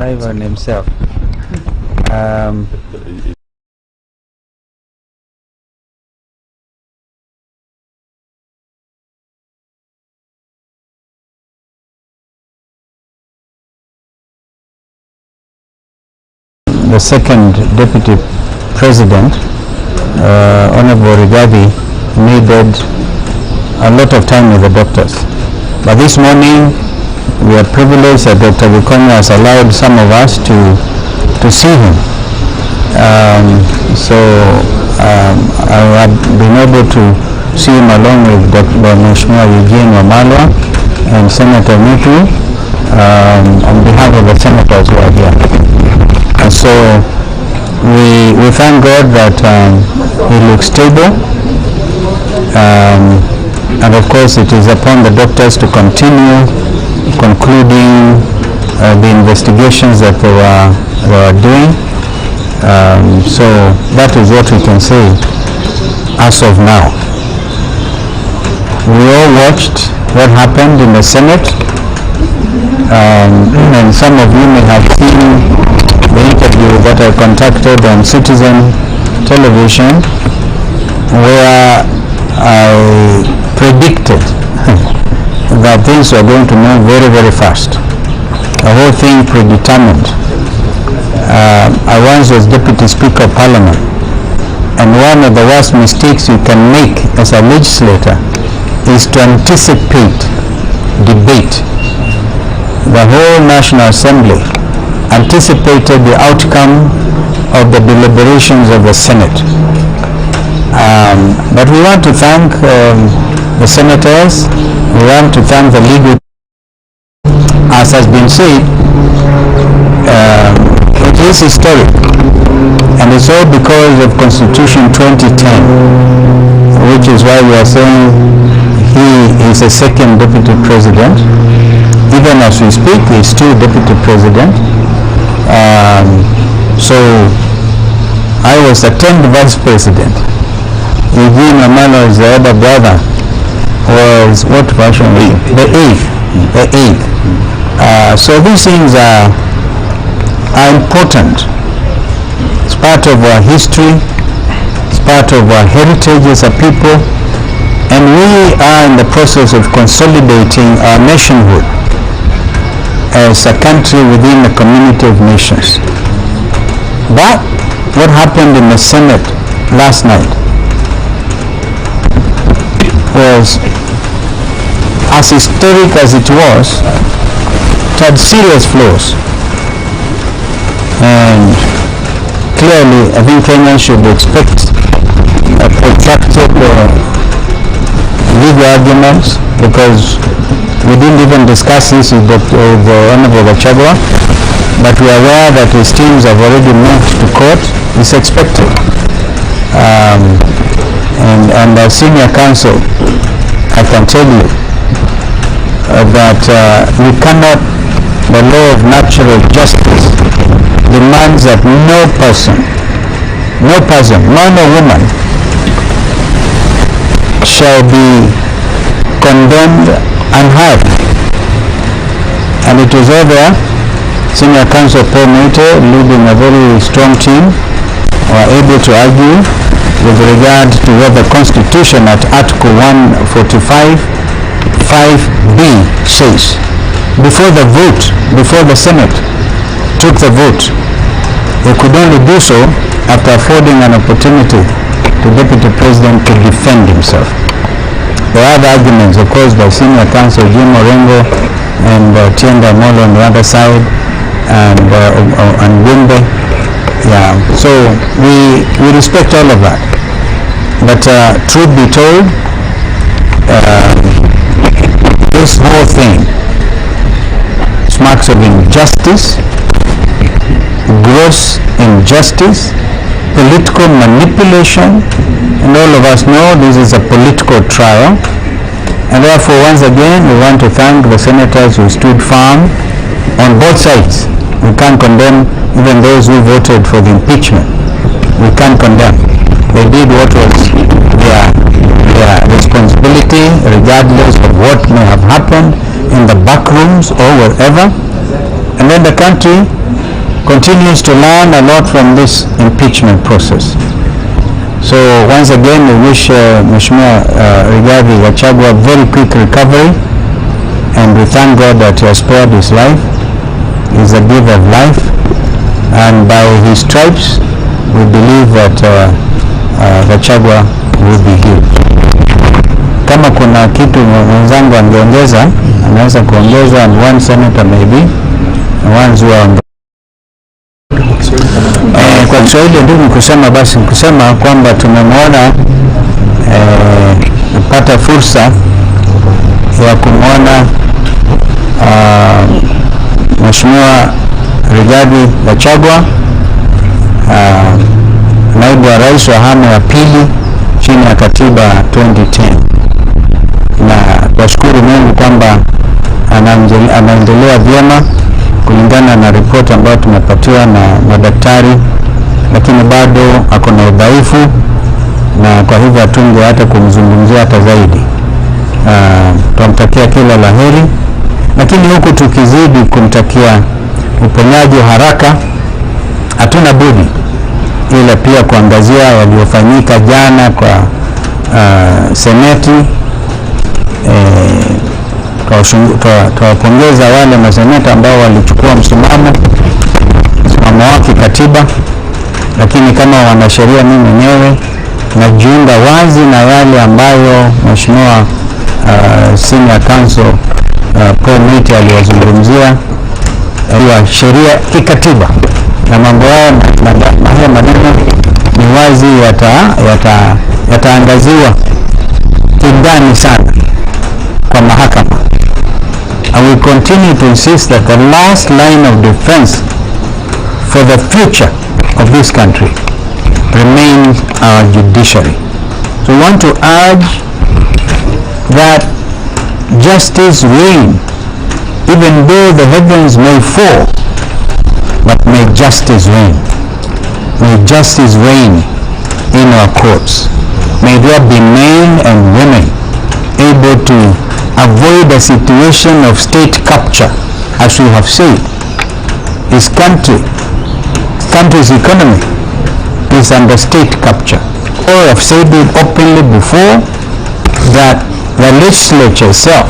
on himself. The second deputy president, Honorable Rigathi, needed a lot of time with the doctors. But this morning, we are privileged that Dr. Gachagua has allowed some of us to see him. I have been able to see him along with Dr. Mheshimiwa Eugene Wamalwa and Senator Mutu on behalf of the senators who are here. And so we thank God that he looks stable. And of course it is upon the doctors to continue concluding the investigations that they were doing. So that is what we can say as of now. We all watched what happened in the Senate, and some of you may have seen the interview that I conducted on Citizen Television, where I predicted that things were going to move very, very fast. The whole thing predetermined. I once was Deputy Speaker of Parliament, and one of the worst mistakes you can make as a legislator is to anticipate debate. The whole National Assembly anticipated the outcome of the deliberations of the Senate. But we want to thank the senators. We want to thank the legal. As has been said, it is historic, and it's all because of Constitution 2010, which is why we are saying he is a second deputy president. Even as we speak, he is still deputy president. So I was the 10th vice president. Eugene Wamalwa is the other brother, was what version? The eighth. So these things are important. It's part of our history. It's part of our heritage as a people. And we are in the process of consolidating our nationhood as a country within a community of nations. But what happened in the Senate last night was, as historic as it was, it had serious flaws. And clearly, I think Kenyans should expect a protracted legal arguments, because we didn't even discuss this with the Honorable Gachagua, but we are aware that his teams have already moved to court. It's expected. And as senior counsel, I can tell you that we cannot, the law of natural justice demands that no person, man or woman, shall be condemned unheard. And it is all there. Senior Counsel Paul Mute, leading a very strong team, were able to argue with regard to what the Constitution at Article 145 5B says. Before the Senate took the vote, they could only do so after affording an opportunity to Deputy President to defend himself. There are other arguments, of course, by Senior Counsel Jim Orengo and Tienda Molo on the other side, and Wimbe. Yeah, so we respect all of that. But truth be told, this whole thing smacks of injustice, gross injustice, political manipulation, and all of us know this is a political trial. And therefore, once again, we want to thank the senators who stood firm on both sides. We can't condemn even those who voted for the impeachment. We can't condemn. They did what was their responsibility, regardless of what may have happened in the back rooms or wherever. And then the country continues to learn a lot from this impeachment process. So once again, we wish Mheshimiwa Rigathi Gachagua very quick recovery, and we thank God that He has spared his life. He is a giver of life, and by His stripes, we believe that Gachagua will be healed. Kama kuna kitu mwenzangu angeongeza, anaweza kuongeza, and one senator maybe, one zua kwa Kiswahili ndio nikusema, basi nikusema kwamba tumemwona napata fursa ya kumwona Mheshimiwa Rigathi Gachagua, naibu wa rais wa awamu ya pili chini ya katiba 2010, na twashukuru Mungu kwamba anaendelea vyema kulingana na ripoti ambayo tumepatiwa na madaktari, lakini bado ako na udhaifu, na kwa hivyo hatunge hata kumzungumzia hata zaidi. Tunamtakia kila la heri, lakini huku tukizidi kumtakia uponyaji haraka, hatuna budi ila pia kuangazia yaliyofanyika jana kwa seneti. Tuwapongeza wale maseneta ambao walichukua msimamo wake katiba, lakini kama wanasheria, mimi mwenyewe najiunga wazi na yale ambayo Mheshimiwa Senior Counsel Paul Miti aliyozungumzia ya sheria kikatiba, na mambo haya maneno ni wazi yataangaziwa kindani sana kwa mahakama. And we continue to insist that the last line of defense for the future of this country remains our judiciary. So we want to urge that justice reign, even though the heavens may fall, but may justice reign. May justice reign in our courts. May there be men and women able to avoid a situation of state capture, as we have said. This country's economy is under state capture. Or I've said it openly before, that the legislature itself